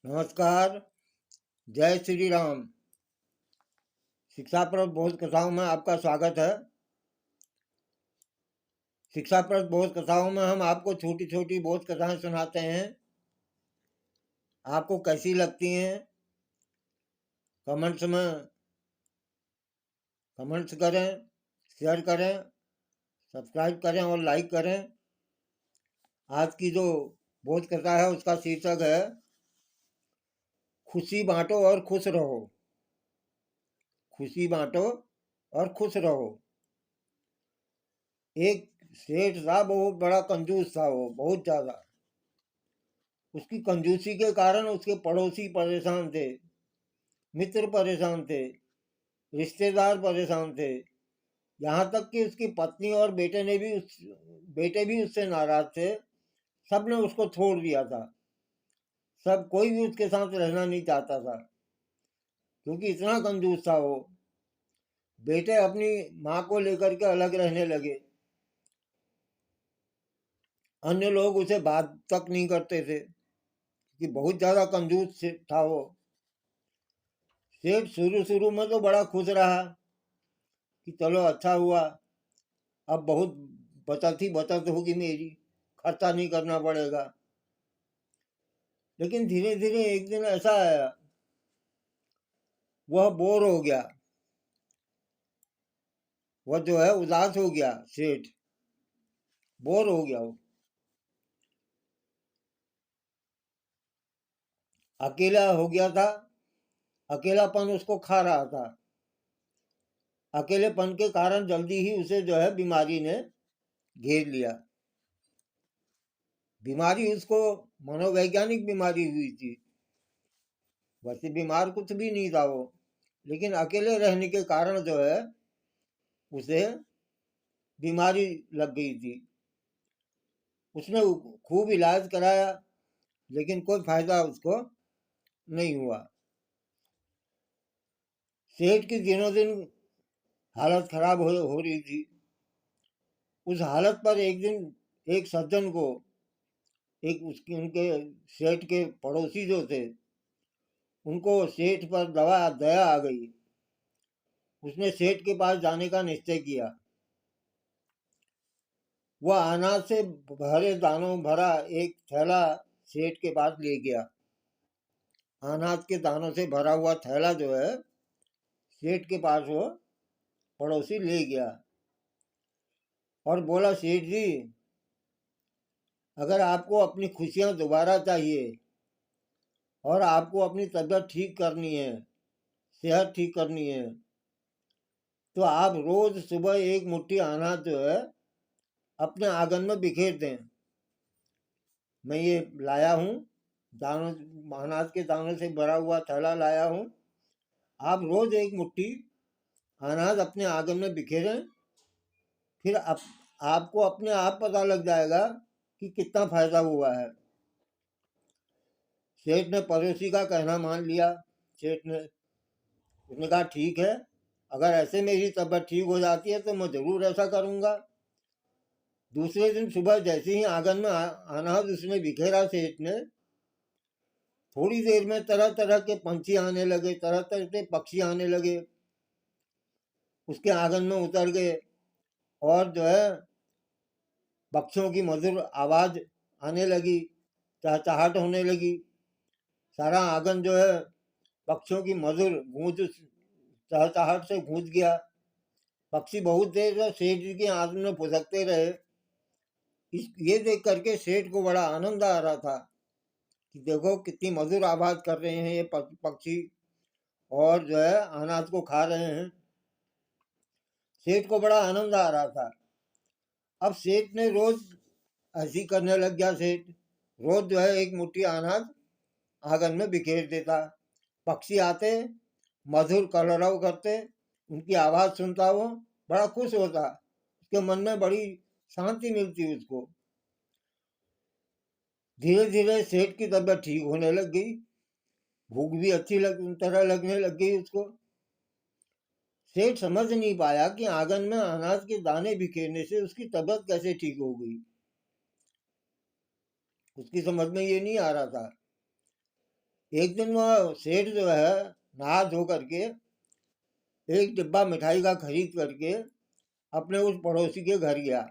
नमस्कार। जय श्री राम। शिक्षाप्रद बोध कथाओं में आपका स्वागत है। शिक्षाप्रद बोध कथाओं में हम आपको छोटी छोटी बोध कथाएं सुनाते हैं। आपको कैसी लगती हैं कमेंट्स में कमेंट्स करें, शेयर करें, सब्सक्राइब करें और लाइक करें। आज की जो बोध कथा है उसका शीर्षक है खुशी बांटो और खुश रहो। खुशी बांटो और खुश रहो। एक सेठ था, बहुत बड़ा कंजूस था, वो बहुत ज्यादा। उसकी कंजूसी के कारण उसके पड़ोसी परेशान थे, मित्र परेशान थे, रिश्तेदार परेशान थे। यहाँ तक कि उसकी पत्नी और बेटे भी उससे नाराज थे। सबने उसको छोड़ दिया था। सब कोई भी उसके साथ रहना नहीं चाहता था क्योंकि इतना कंजूस था वो। बेटे अपनी माँ को लेकर के अलग रहने लगे। अन्य लोग उसे बात तक नहीं करते थे कि बहुत ज्यादा कंजूस था वो। सेठ शुरू शुरू में तो बड़ा खुश रहा कि चलो अच्छा हुआ, अब बहुत बचत होगी मेरी, खर्चा नहीं करना पड़ेगा। लेकिन धीरे धीरे एक दिन ऐसा आया, वह बोर हो गया। वह जो है उदास हो गया। सेठ बोर हो गया। वो अकेला हो गया था। अकेलापन उसको खा रहा था। अकेलेपन के कारण जल्दी ही उसे जो है बीमारी ने घेर लिया। बीमारी उसको मनोवैज्ञानिक बीमारी हुई थी। वैसे बीमार कुछ भी नहीं था वो, लेकिन अकेले रहने के कारण जो है उसे बीमारी लग गई थी। उसने खूब इलाज कराया लेकिन कोई फायदा उसको नहीं हुआ। सेठ की दिनों दिन हालत खराब हो रही थी। उस हालत पर एक दिन एक सज्जन को, एक उसके उनके सेठ के पड़ोसी जो थे, उनको सेठ पर दया आ गई। उसने सेठ के पास जाने का निश्चय किया। वह अनाज से भरे दानों भरा एक थैला सेठ के पास ले गया। अनाज के दानों से भरा हुआ थैला जो है सेठ के पास वो पड़ोसी ले गया और बोला, सेठ जी, अगर आपको अपनी खुशियां दोबारा चाहिए और आपको अपनी तबीयत ठीक करनी है, सेहत ठीक करनी है, तो आप रोज सुबह एक मुट्ठी अनाज जो है अपने आंगन में बिखेर दें। मैं ये लाया हूँ, दानों, अनाज के दानों से भरा हुआ थैला लाया हूँ। आप रोज एक मुट्ठी अनाज अपने आंगन में बिखेरें, फिर आपको अपने आप पता लग जाएगा कि कितना फायदा हुआ है। सेठ ने पड़ोसी का कहना मान लिया। उसने कहा, ठीक है, अगर ऐसे मेरी तबीयत ठीक हो जाती है तो मैं जरूर ऐसा करूंगा। दूसरे दिन सुबह जैसे ही आंगन में अनाज उसने बिखेरा सेठ ने, थोड़ी देर में तरह तरह के पंछी आने लगे, तरह तरह के पक्षी आने लगे, उसके आंगन में उतर गए। और जो है पक्षियों की मधुर आवाज आने लगी, चहचहाट होने लगी। सारा आंगन जो है पक्षियों की मधुर गूंज, चहचहाट से गूंज गया। पक्षी बहुत देर तक सेठ जी के आंगन में फुसकते रहे। ये देख करके सेठ को बड़ा आनंद आ रहा था कि देखो कितनी मधुर आवाज कर रहे हैं ये पक्षी, और जो है अनाज को खा रहे हैं। सेठ को बड़ा आनंद आ रहा था। अब सेठ ने रोज ऐसी करने लग गया। सेठ रोज जो है एक मुट्ठी अनाज आंगन में बिखेर देता। पक्षी आते, मधुर कलरव करते, उनकी आवाज सुनता, वो बड़ा खुश होता। उसके मन में बड़ी शांति मिलती उसको। धीरे धीरे सेठ की तबीयत ठीक होने लग गई। भूख भी अच्छी तरह लगने लग गई उसको। सेठ समझ नहीं पाया कि आंगन में अनाज के दाने बिखेरने से उसकी तबीयत कैसे ठीक हो गई। उसकी समझ में ये नहीं आ रहा था। एक दिन वह सेठ जो है नहा धो करके एक डिब्बा मिठाई का खरीद करके अपने उस पड़ोसी के घर गया।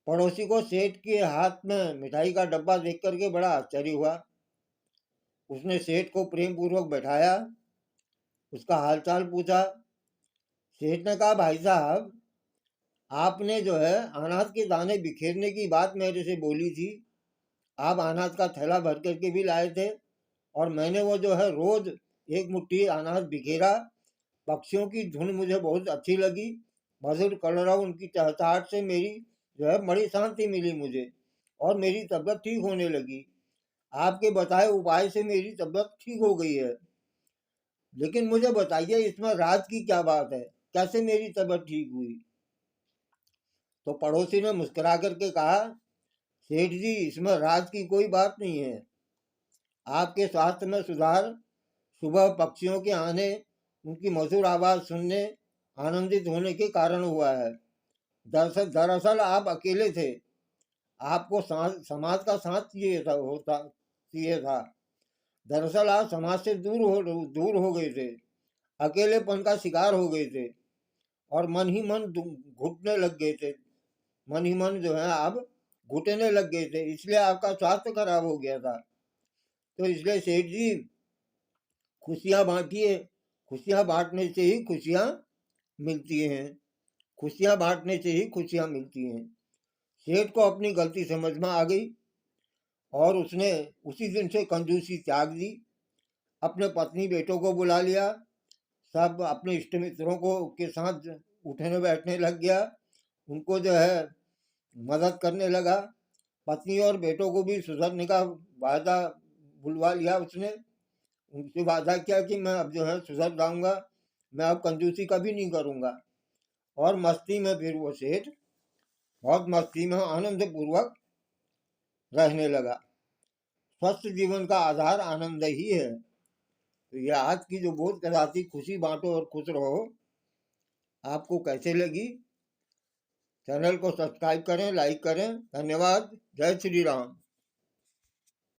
पड़ोसी को सेठ के हाथ में मिठाई का डब्बा देख करके बड़ा आश्चर्य हुआ। उसने सेठ को प्रेम पूर्वक बैठाया, उसका हालचाल पूछा। सेठ ने कहा, भाई साहब, आपने जो है अनाज के दाने बिखेरने की बात मेरे से बोली थी। आप अनाज का थैला भर करके भी लाए थे और मैंने वो जो है रोज एक मुट्ठी अनाज बिखेरा। पक्षियों की धुन मुझे बहुत अच्छी लगी, मधुर कलरव उनकी चहचहाट से मेरी जो है बड़ी शांति मिली मुझे और मेरी तबीयत ठीक होने लगी। आपके बताए उपाय से मेरी तबीयत ठीक हो गई है। लेकिन मुझे बताइए इसमें राज की क्या बात है, कैसे मेरी तबीयत ठीक हुई? तो पड़ोसी ने मुस्कुरा करके कहा, सेठ जी, इसमें राज की कोई बात नहीं है। आपके स्वास्थ्य में सुधार सुबह पक्षियों के आने, उनकी मधुर आवाज सुनने, आनंदित होने के कारण हुआ है। दरअसल आप अकेले थे, आपको समाज का साथ चाहिए था। दरअसल आप समाज से दूर हो गए थे, अकेलेपन का शिकार हो गए थे और मन ही मन घुटने लग गए थे। मन ही मन जो है आप घुटने लग गए थे, इसलिए आपका स्वास्थ्य खराब हो गया था। तो इसलिए सेठ जी, खुशियां बांटिए, खुशियां बांटने से ही खुशियां मिलती हैं, खुशियां बांटने से ही खुशियां मिलती हैं। सेठ को अपनी गलती समझ में आ गई और उसने उसी दिन से कंजूसी त्याग दी। अपने पत्नी बेटों को बुला लिया, सब अपने इष्ट मित्रों को के साथ उठने बैठने लग गया, उनको जो है मदद करने लगा। पत्नी और बेटों को भी सुधरने का वादा बुलवा लिया उसने, उनसे वादा किया कि मैं अब जो है सुधर जाऊंगा, मैं अब कंजूसी कभी नहीं करूंगा। और मस्ती में फिर वो सेठ बहुत मस्ती में आनंद पूर्वक रहने लगा। स्वस्थ जीवन का आधार आनंद ही है। तो यह आज की जो बोध कराती खुशी बांटो और खुश रहो, आपको कैसे लगी? चैनल को सब्सक्राइब करें, लाइक करें। धन्यवाद। जय श्री राम।